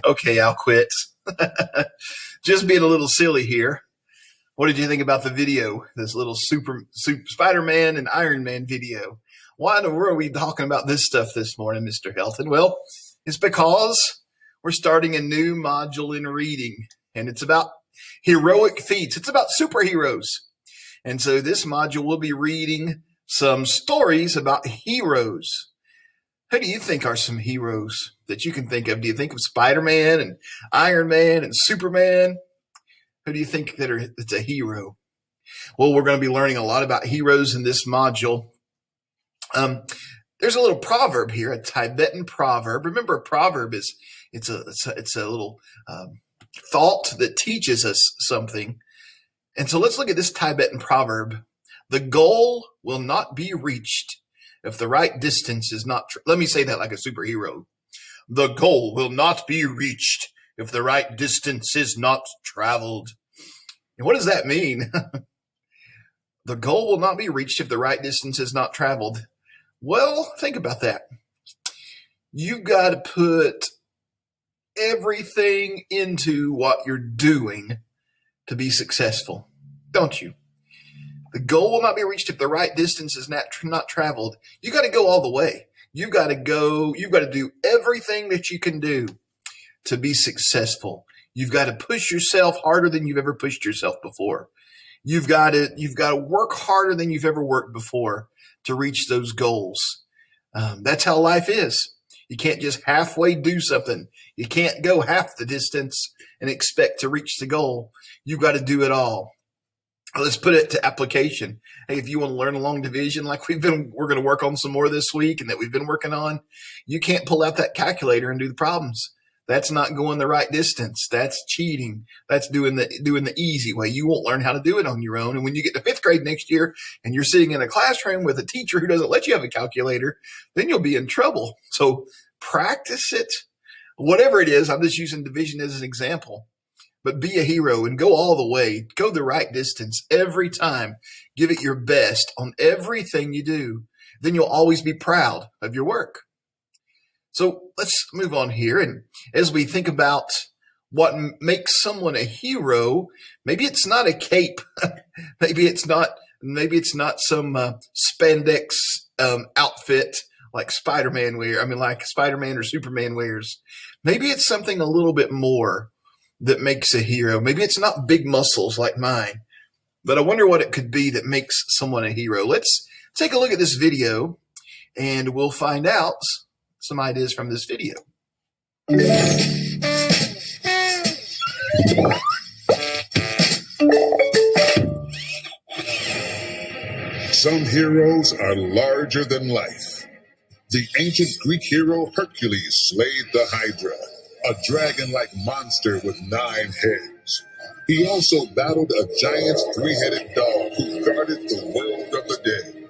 Okay, I'll quit. Just being a little silly here. What did you think about the video? This little super Spider-Man and Iron Man video. Why in the world are we talking about this stuff this morning, Mr. Helton? Well, it's because we're starting a new module in reading, and it's about heroic feats. It's about superheroes. And so this module will be reading some stories about heroes. Who do you think are some heroes that you can think of? Do you think of Spider-Man and Iron Man and Superman? Who do you think that's a hero? Well, we're going to be learning a lot about heroes in this module. There's a little proverb here, a Tibetan proverb. Remember, a proverb is it's a little thought that teaches us something. And so let's look at this Tibetan proverb. The goal will not be reached if the right distance is not. Let me say that like a superhero. The goal will not be reached if the right distance is not traveled. And what does that mean? The goal will not be reached if the right distance is not traveled. Well, think about that. You've got to put everything into what you're doing to be successful, don't you? The goal will not be reached if the right distance is not traveled. You got to go all the way. You've got to do everything that you can do to be successful. You've got to push yourself harder than you've ever pushed yourself before. You've got to work harder than you've ever worked before to reach those goals. That's how life is. You can't just halfway do something. You can't go half the distance and expect to reach the goal. You've got to do it all. Let's put it to application. Hey, if you want to learn a long division like we're going to work on some more this week and that we've been working on, you can't pull out that calculator and do the problems. That's not going the right distance. That's cheating. That's doing the easy way. You won't learn how to do it on your own. And when you get to 5th grade next year and you're sitting in a classroom with a teacher who doesn't let you have a calculator, then you'll be in trouble. So practice it. Whatever it is, I'm just using division as an example. But be a hero and go all the way. Go the right distance every time. Give it your best on everything you do. Then you'll always be proud of your work. So let's move on here. And as we think about what makes someone a hero, maybe it's not a cape. maybe it's not some spandex outfit like Spider-Man like Spider-Man or Superman wears. Maybe it's something a little bit more that makes a hero. Maybe it's not big muscles like mine, but I wonder what it could be that makes someone a hero. Let's take a look at this video and we'll find out some ideas from this video. Some heroes are larger than life. The ancient Greek hero Hercules slayed the Hydra, a dragon-like monster with 9 heads. He also battled a giant 3-headed dog who guarded the world of the dead.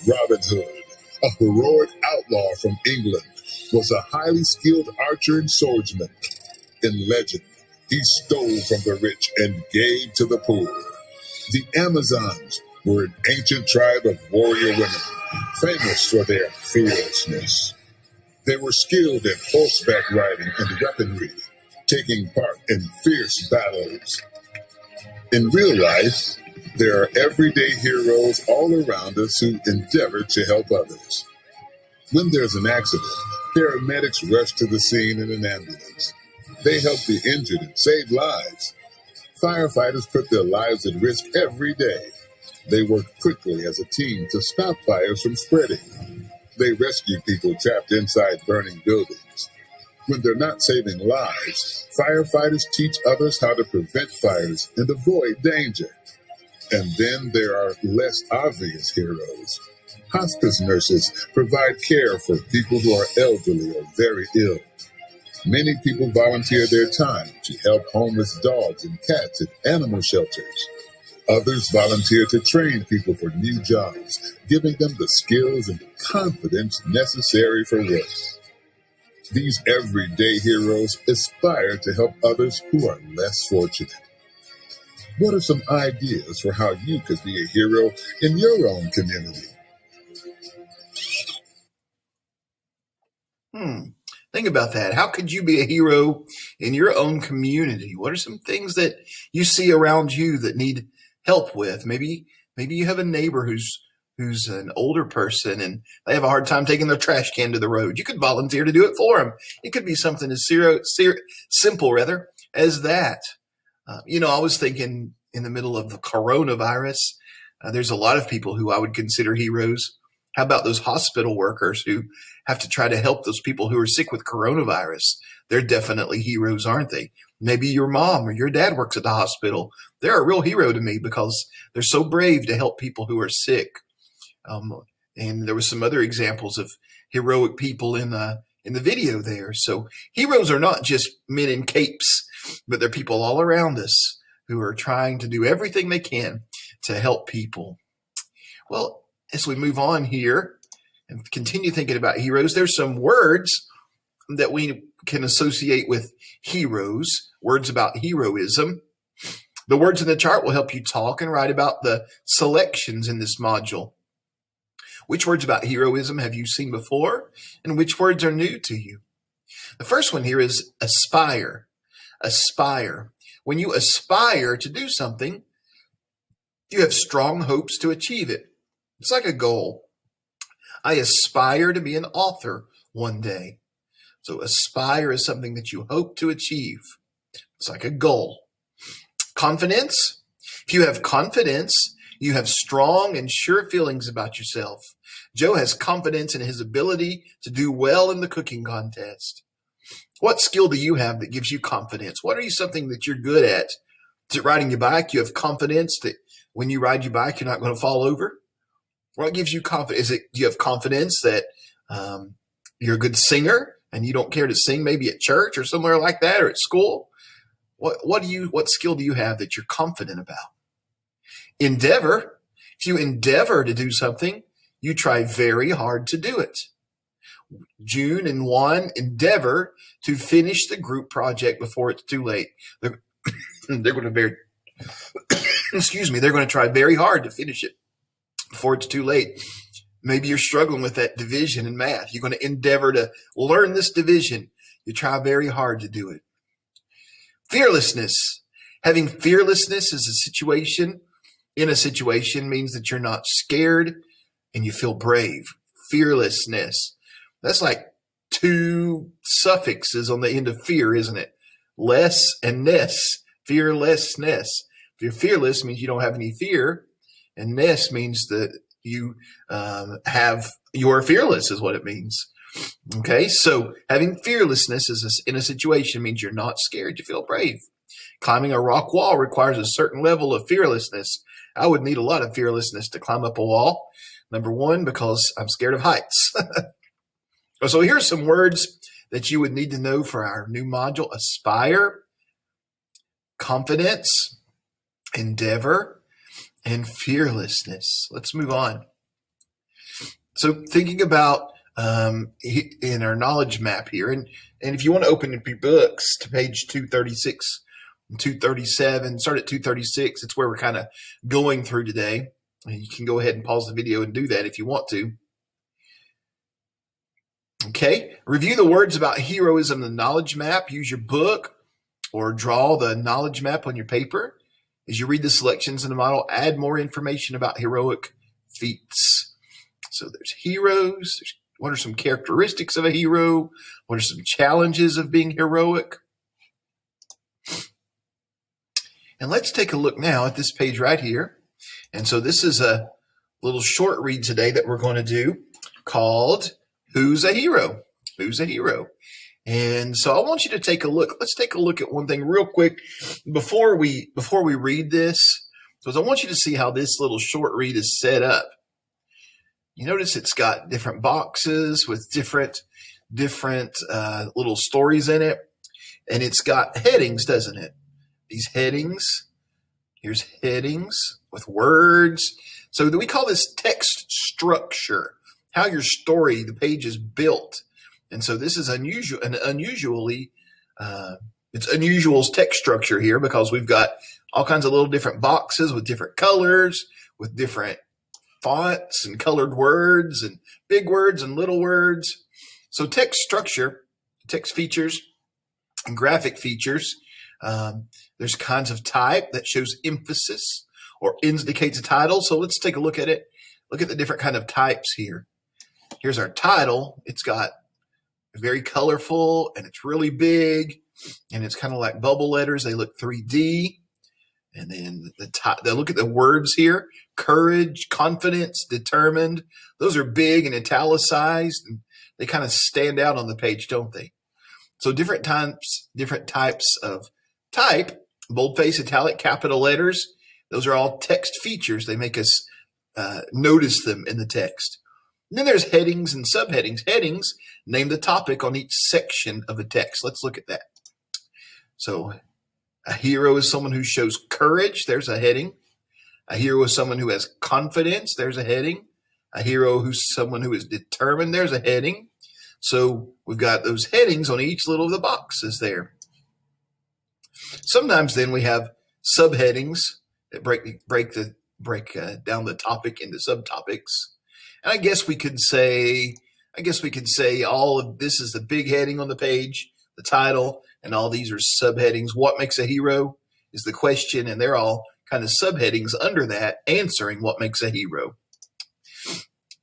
Robin Hood, a heroic outlaw from England, was a highly skilled archer and swordsman. In legend, he stole from the rich and gave to the poor. The Amazons were an ancient tribe of warrior women, famous for their fearlessness. They were skilled in horseback riding and weaponry, taking part in fierce battles. In real life, there are everyday heroes all around us who endeavor to help others. When there's an accident, paramedics rush to the scene in an ambulance. They help the injured and save lives. Firefighters put their lives at risk every day. They work quickly as a team to stop fires from spreading. They rescue people trapped inside burning buildings. When they're not saving lives, firefighters teach others how to prevent fires and avoid danger. And then there are less obvious heroes. Hospice nurses provide care for people who are elderly or very ill. Many people volunteer their time to help homeless dogs and cats at animal shelters. Others volunteer to train people for new jobs, giving them the skills and confidence necessary for work. These everyday heroes aspire to help others who are less fortunate. What are some ideas for how you could be a hero in your own community? Think about that. How could you be a hero in your own community? What are some things that you see around you that need help with? Maybe you have a neighbor who's an older person and they have a hard time taking their trash can to the road. You could volunteer to do it for them. It could be something as simple rather as that. I was thinking in the middle of the coronavirus, there's a lot of people who I would consider heroes. How about those hospital workers who have to try to help those people who are sick with coronavirus? They're definitely heroes, aren't they? Maybe your mom or your dad works at the hospital. They're a real hero to me because they're so brave to help people who are sick. And there was some other examples of heroic people in the video there. So heroes are not just men in capes, but they're people all around us who are trying to do everything they can to help people. Well, as we move on here and continue thinking about heroes, there's some words that we can associate with heroes, words about heroism. The words in the chart will help you talk and write about the selections in this module. Which words about heroism have you seen before, and which words are new to you? The first one here is aspire. Aspire. When you aspire to do something, you have strong hopes to achieve it. It's like a goal. I aspire to be an author one day. So aspire is something that you hope to achieve. It's like a goal. Confidence. If you have confidence, you have strong and sure feelings about yourself. Joe has confidence in his ability to do well in the cooking contest. What skill do you have that gives you confidence? What are you something that you're good at? Is it riding your bike? You have confidence that when you ride your bike, you're not going to fall over? What gives you confidence? Do you have confidence that you're a good singer and you don't care to sing maybe at church or somewhere like that or at school? What skill do you have that you're confident about? Endeavor. If you endeavor to do something, you try very hard to do it. June and Juan endeavor to finish the group project before it's too late. They're going to they're going to try very hard to finish it before it's too late. Maybe you're struggling with that division in math. You're going to endeavor to learn this division. You try very hard to do it. Fearlessness. Having fearlessness is in a situation means that you're not scared and you feel brave. Fearlessness. That's like two suffixes on the end of fear, isn't it? Less and ness. Fearlessness. If you're fearless, it means you don't have any fear. And ness means that you you're fearless is what it means. Okay, so having fearlessness in a situation means you're not scared, you feel brave. Climbing a rock wall requires a certain level of fearlessness. I would need a lot of fearlessness to climb up a wall. Number one, because I'm scared of heights. So here's some words that you would need to know for our new module: aspire, confidence, endeavor, and fearlessness. Let's move on. So thinking about in our knowledge map here, and if you want to open up your books to page 236 and 237, start at 236. It's where we're kind of going through today. And you can go ahead and pause the video and do that if you want to. Okay, review the words about heroism in the knowledge map. Use your book or draw the knowledge map on your paper. As you read the selections in the model, add more information about heroic feats. So there's heroes. What are some characteristics of a hero? What are some challenges of being heroic? And let's take a look now at this page right here. And so this is a little short read today that we're going to do called Who's a Hero? Who's a Hero? And so I want you to take a look. Let's take a look at one thing real quick before we read this, because I want you to see how this little short read is set up. You notice it's got different boxes with different little stories in it, and it's got headings, doesn't it? These headings. Here's headings with words. So we call this text structure. How your story, the page is built. And so this is unusual, it's unusual text structure here because we've got all kinds of little different boxes with different colors, with different fonts and colored words and big words and little words. So text structure, text features, and graphic features. There's kinds of type that shows emphasis or indicates a title. So let's take a look at it. Look at the different kind of types here. Here's our title. It's got very colorful and it's really big and it's kind of like bubble letters. They look 3D. And then look at the words here: courage, confidence, determined. Those are big and italicized, and they kind of stand out on the page, don't they? So different types of type: boldface, italic, capital letters. Those are all text features. They make us notice them in the text. And then there's headings and subheadings. Headings name the topic on each section of the text. Let's look at that. So a hero is someone who shows courage. There's a heading. A hero is someone who has confidence. There's a heading. A hero who's someone who is determined. There's a heading. So we've got those headings on each little of the boxes there. Sometimes then we have subheadings that break down the topic into subtopics. And I guess we could say all of this is the big heading on the page, the title, and all these are subheadings. What makes a hero is the question, and they're all kind of subheadings under that, answering what makes a hero.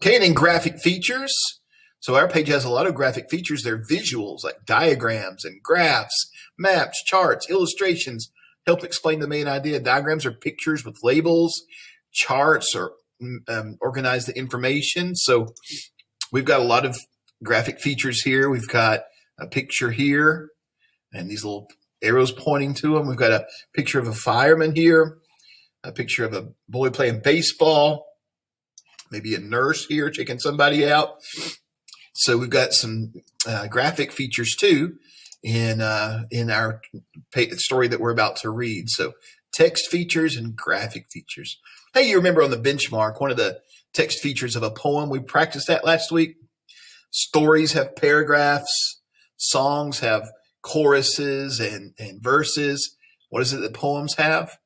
Okay, and then graphic features. So our page has a lot of graphic features. They're visuals like diagrams and graphs, maps, charts, illustrations, help explain the main idea. Diagrams are pictures with labels. Charts are organize the information. So we've got a lot of graphic features here. We've got a picture here and these little arrows pointing to them. We've got a picture of a fireman here, a picture of a boy playing baseball, maybe a nurse here checking somebody out. So we've got some graphic features too in our story that we're about to read. So text features and graphic features. Hey, you remember on the benchmark, one of the text features of a poem, we practiced that last week. Stories have paragraphs. Songs have choruses and verses. What is it that poems have?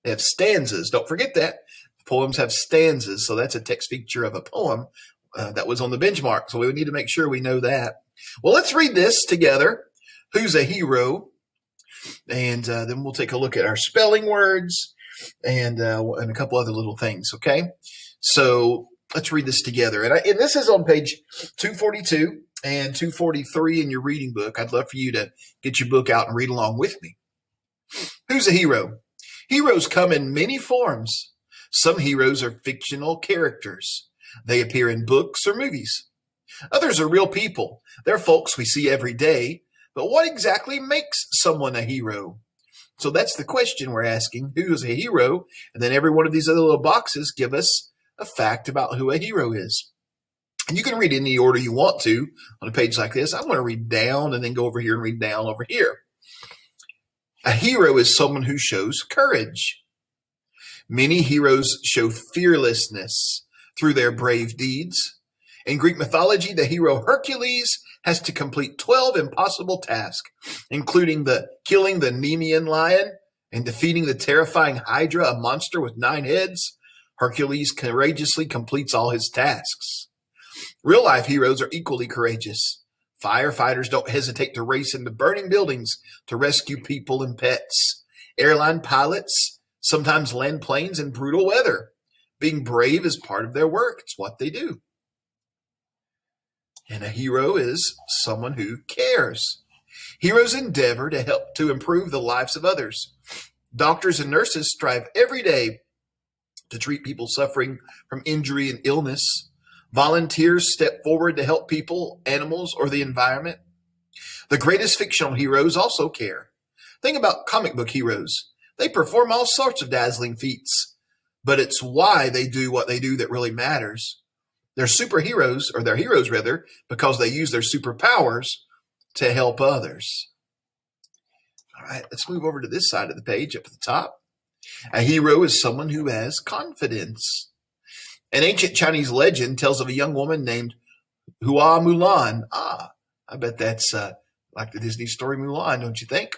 They have stanzas. Don't forget that. Poems have stanzas. So that's a text feature of a poem that was on the benchmark. So we need to make sure we know that. Well, let's read this together. Who's a hero? And then we'll take a look at our spelling words and a couple other little things, okay? So let's read this together. And this is on page 242 and 243 in your reading book. I'd love for you to get your book out and read along with me. Who's a hero? Heroes come in many forms. Some heroes are fictional characters. They appear in books or movies. Others are real people. They're folks we see every day. But what exactly makes someone a hero? So that's the question we're asking. Who is a hero? And then every one of these other little boxes give us a fact about who a hero is. And you can read in any order you want to on a page like this. I'm going to read down and then go over here and read down over here. A hero is someone who shows courage. Many heroes show fearlessness through their brave deeds. In Greek mythology, the hero Hercules has to complete 12 impossible tasks, including killing the Nemean lion and defeating the terrifying Hydra, a monster with 9 heads. Hercules courageously completes all his tasks. Real-life heroes are equally courageous. Firefighters don't hesitate to race into burning buildings to rescue people and pets. Airline pilots sometimes land planes in brutal weather. Being brave is part of their work. It's what they do. And a hero is someone who cares. Heroes endeavor to help to improve the lives of others. Doctors and nurses strive every day to treat people suffering from injury and illness. Volunteers step forward to help people, animals, or the environment. The greatest fictional heroes also care. Think about comic book heroes. They perform all sorts of dazzling feats, but it's why they do what they do that really matters. They're superheroes, or they're heroes rather, because they use their superpowers to help others. All right, let's move over to this side of the page up at the top. A hero is someone who has confidence. An ancient Chinese legend tells of a young woman named Hua Mulan. I bet that's like the Disney story Mulan, don't you think?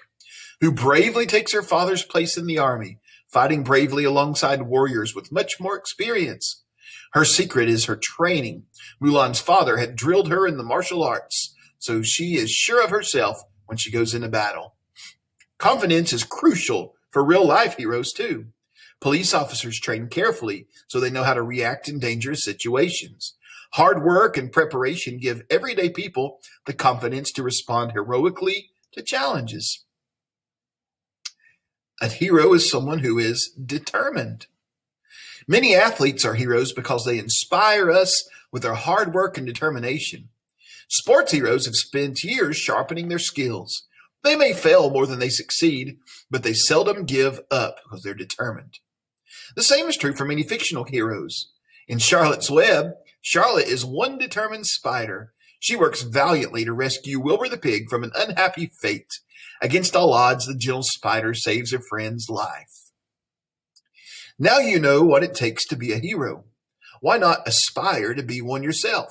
Who bravely takes her father's place in the army, fighting bravely alongside warriors with much more experience. Her secret is her training. Mulan's father had drilled her in the martial arts, so she is sure of herself when she goes into battle. Confidence is crucial for real-life heroes, too. Police officers train carefully so they know how to react in dangerous situations. Hard work and preparation give everyday people the confidence to respond heroically to challenges. A hero is someone who is determined. Many athletes are heroes because they inspire us with their hard work and determination. Sports heroes have spent years sharpening their skills. They may fail more than they succeed, but they seldom give up because they're determined. The same is true for many fictional heroes. In Charlotte's Web, Charlotte is one determined spider. She works valiantly to rescue Wilbur the pig from an unhappy fate. Against all odds, the gentle spider saves her friend's life. Now you know what it takes to be a hero. Why not aspire to be one yourself?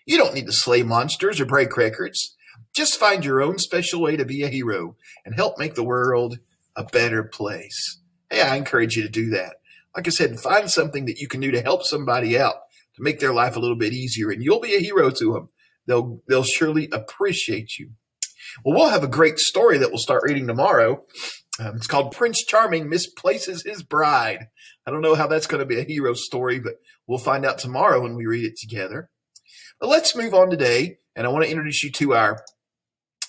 You don't need to slay monsters or break records. Just find your own special way to be a hero and help make the world a better place. Hey, I encourage you to do that. Like I said, find something that you can do to help somebody out, to make their life a little bit easier, and you'll be a hero to them. They'll surely appreciate you. Well, we'll have a great story that we'll start reading tomorrow. It's called Prince Charming Misplaces His Bride. I don't know how that's going to be a hero story, but we'll find out tomorrow when we read it together. But let's move on today, and I want to introduce you to our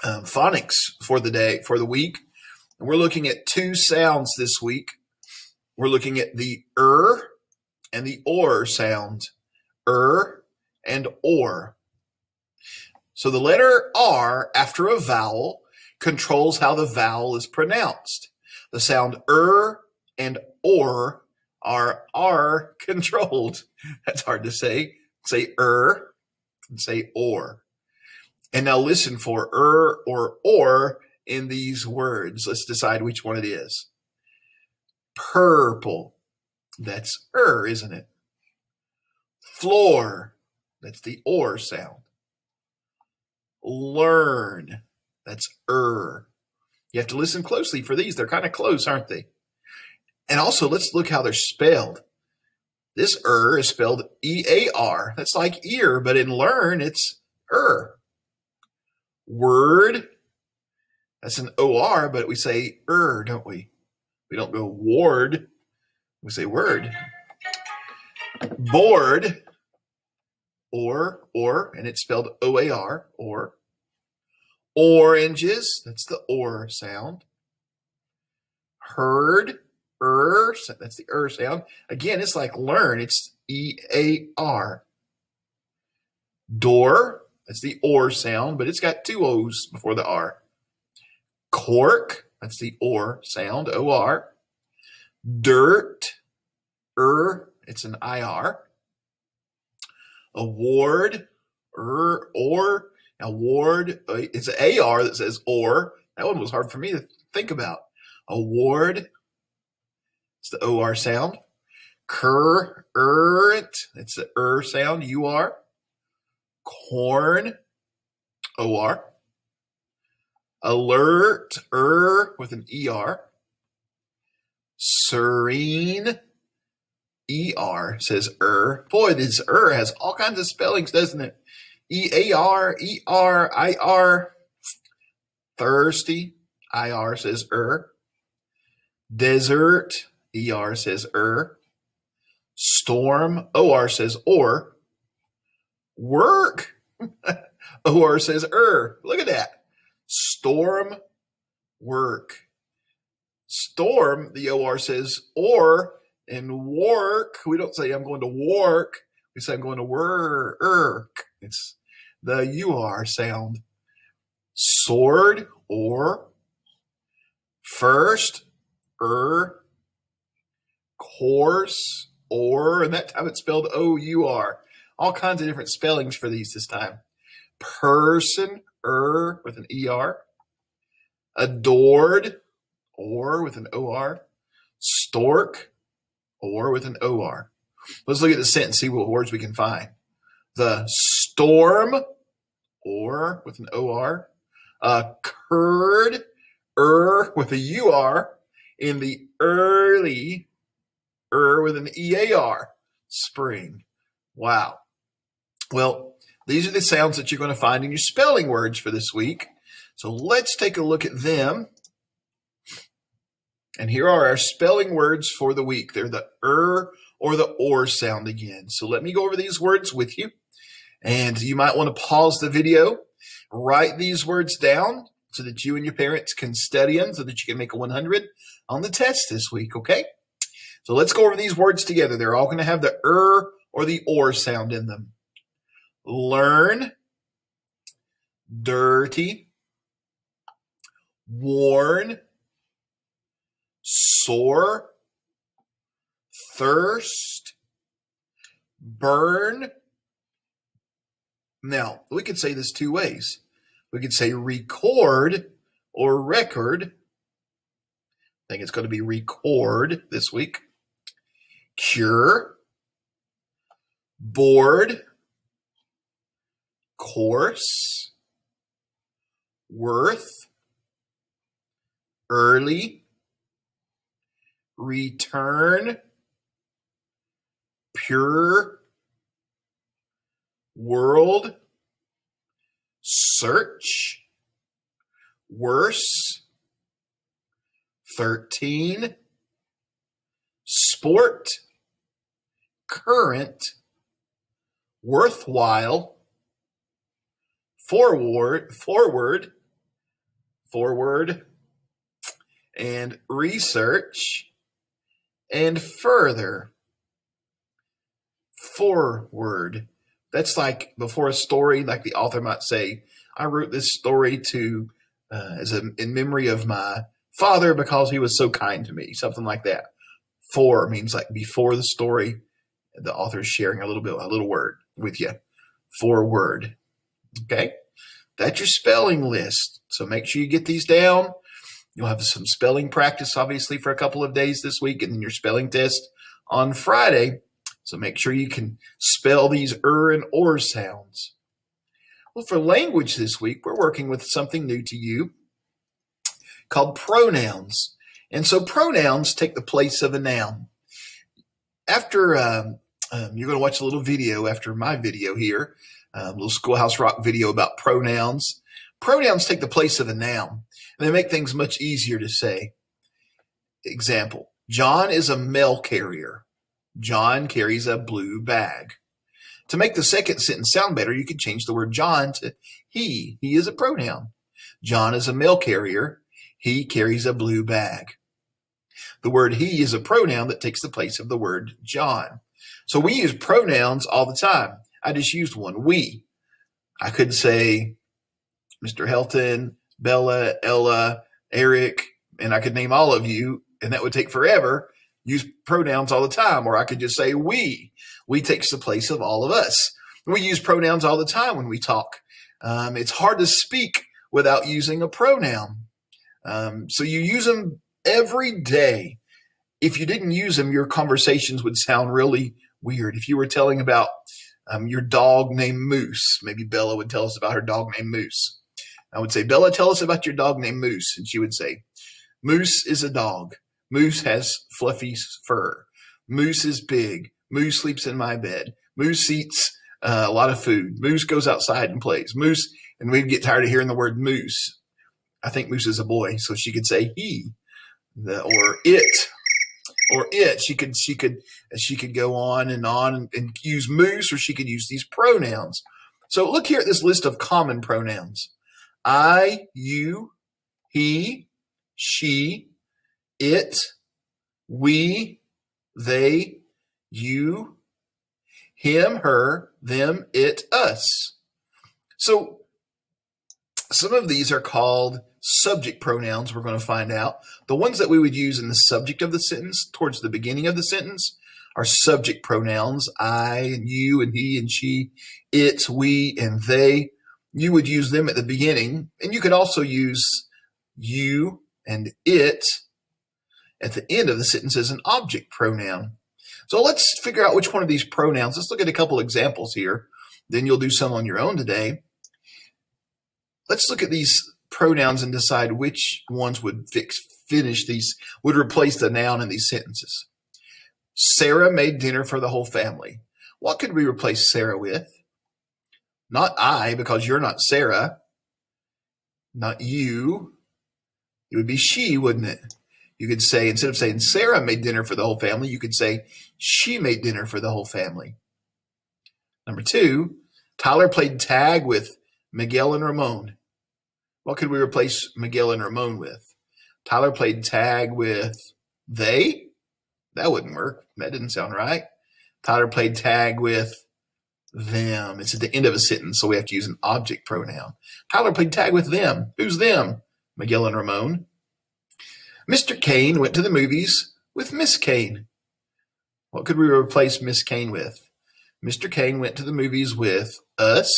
phonics for the week. And we're looking at two sounds this week. We're looking at the and the or sound. And or. So the letter R after a vowel controls how the vowel is pronounced. The sound and or are controlled. That's hard to say. Say and say or. And now listen for or in these words. Let's decide which one it is. Purple. That's isn't it? Floor. That's the or sound. Learn. That's You have to listen closely for these. They're kind of close, aren't they? And also, let's look how they're spelled. This is spelled E-A-R. That's like ear, but in learn, it's Word. That's an O-R, but we say don't we? We don't go ward. We say word. Board. Or, and it's spelled O-A-R, or. Oranges, that's the or sound. Heard, that's the sound. Again, it's like learn, it's E-A-R. Door, that's the or sound, but it's got two O's before the R. Cork, that's the or sound, O-R. Dirt, it's an I-R. Award, or. Award, it's an A-R that says or. That one was hard for me to think about. Award, it's the O-R sound. Current, it's the sound, U-R. Corn, O-R. Alert, with an E-R. Serene, E-R says Boy, this has all kinds of spellings, doesn't it? E-A-R, E-R, I-R. Thirsty, I-R says Desert, E-R says Storm, O-R says or. Work, O-R says Look at that. Storm, work. Storm, the O-R says or. And work, we don't say I'm going to work. We say I'm going to work. It's the U-R sound. Sword, or. First, Course, or. And that time it's spelled O-U-R. All kinds of different spellings for these this time. Person, with an E-R. Adored, or with an O-R. Stork, or with an O-R. Let's look at the sentence, see what words we can find. The storm, or with an O-R, curd, with a U-R, in the early, with an E-A-R, spring. Wow. Well, these are the sounds that you're going to find in your spelling words for this week. So let's take a look at them. And here are our spelling words for the week. They're the or the or sound again. So let me go over these words with you. And you might want to pause the video, write these words down so that you and your parents can study them so that you can make a 100 on the test this week, okay? So let's go over these words together. They're all going to have the or the or sound in them. Learn, dirty, warn, sore, thirst, burn. Now, we could say this two ways. We could say record or record. I think it's going to be record this week. Cure, board, course, worth, early, return, pure, world, search, worse, 13, sport, current, worthwhile, forward, and research, and further, forward. That's like before a story, like the author might say, I wrote this story to in memory of my father because he was so kind to me, something like that. For means like before the story, the author is sharing a little word with you. Forward. Okay? That's your spelling list. So make sure you get these down. You'll have some spelling practice, obviously, for a couple of days this week, and then your spelling test on Friday. So make sure you can spell these and or sounds. Well, for language this week, we're working with something new to you called pronouns. And so pronouns take the place of a noun. After you're going to watch a little video after my video here, a little Schoolhouse Rock video about pronouns. Pronouns take the place of a noun, and they make things much easier to say. Example, John is a mail carrier. John carries a blue bag. To make the second sentence sound better, you could change the word John to he. He is a pronoun. John is a mail carrier. He carries a blue bag. The word he is a pronoun that takes the place of the word John. So we use pronouns all the time. I just used one, we. I could say Mr. Helton, Bella, Ella, Eric, and I could name all of you, and that would take forever. Use pronouns all the time. Or I could just say we. We takes the place of all of us. We use pronouns all the time when we talk. It's hard to speak without using a pronoun. So you use them every day. If you didn't use them, your conversations would sound really weird. If you were telling about your dog named Moose, maybe Bella would tell us about her dog named Moose. I would say, Bella, tell us about your dog named Moose. And she would say, Moose is a dog. Moose has fluffy fur. Moose is big. Moose sleeps in my bed. Moose eats a lot of food. Moose goes outside and plays. Moose, and we'd get tired of hearing the word moose. I think Moose is a boy, so she could say he, or it. She could go on and use moose, or she could use these pronouns. So look here at this list of common pronouns. I, you, he, she, it, we, they, you, him, her, them, it, us. So some of these are called subject pronouns, we're going to find out. The ones that we would use in the subject of the sentence towards the beginning of the sentence are subject pronouns. I and you and he and she, it, we, and they. You would use them at the beginning, and you could also use you and it at the end of the sentence as an object pronoun. So let's figure out which one of these pronouns. Let's look at a couple examples here. Then you'll do some on your own today. let's look at these pronouns and decide which ones would would replace the noun in these sentences. Sarah made dinner for the whole family. What could we replace Sarah with? Not I, because you're not Sarah. Not you. It would be she, wouldn't it? You could say, instead of saying Sarah made dinner for the whole family, you could say she made dinner for the whole family. Number 2, Tyler played tag with Miguel and Ramon. What could we replace Miguel and Ramon with? Tyler played tag with they? That wouldn't work. That didn't sound right. Tyler played tag with them. It's at the end of a sentence, so we have to use an object pronoun. Tyler played tag with them. Who's them? Miguel and Ramon. Mr. Kane went to the movies with Miss Kane. What could we replace Miss Kane with? Mr. Kane went to the movies with us.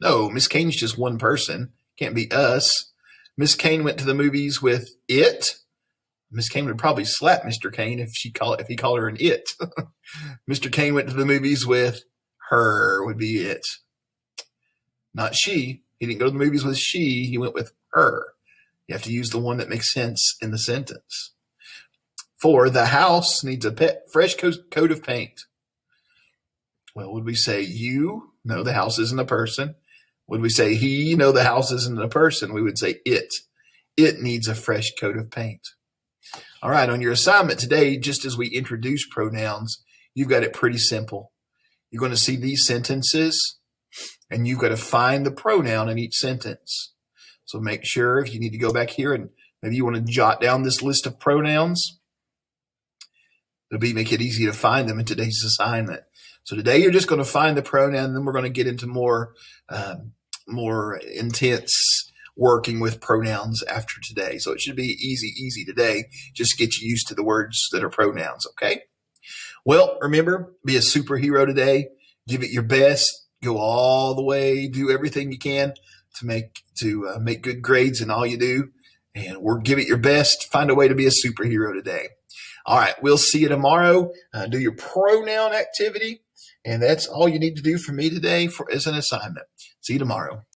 No, Miss Kane's just one person. Can't be us. Miss Kane went to the movies with it. Miss Kane would probably slap Mr. Kane if he called her an it. Mr. Kane went to the movies with her would be it. Not she. He didn't go to the movies with she. He went with her. You have to use the one that makes sense in the sentence. 4, the house needs a fresh coat of paint. Well, would we say you? No, the house isn't a person. Would we say he? No, the house isn't a person. We would say it. It needs a fresh coat of paint. All right, on your assignment today, just as we introduce pronouns, you've got it pretty simple. You're going to see these sentences, and you've got to find the pronoun in each sentence. So make sure, if you need to go back here and maybe you want to jot down this list of pronouns, it'll make it easy to find them in today's assignment. So today you're just going to find the pronoun, and then we're going to get into more intense working with pronouns after today. So it should be easy today. Just get you used to the words that are pronouns, okay? Well, remember, be a superhero today. Give it your best. Go all the way. Do everything you can to make good grades in all you do. And give it your best. Find a way to be a superhero today. All right, we'll see you tomorrow. Do your pronoun activity. And that's all you need to do for me today as an assignment. See you tomorrow.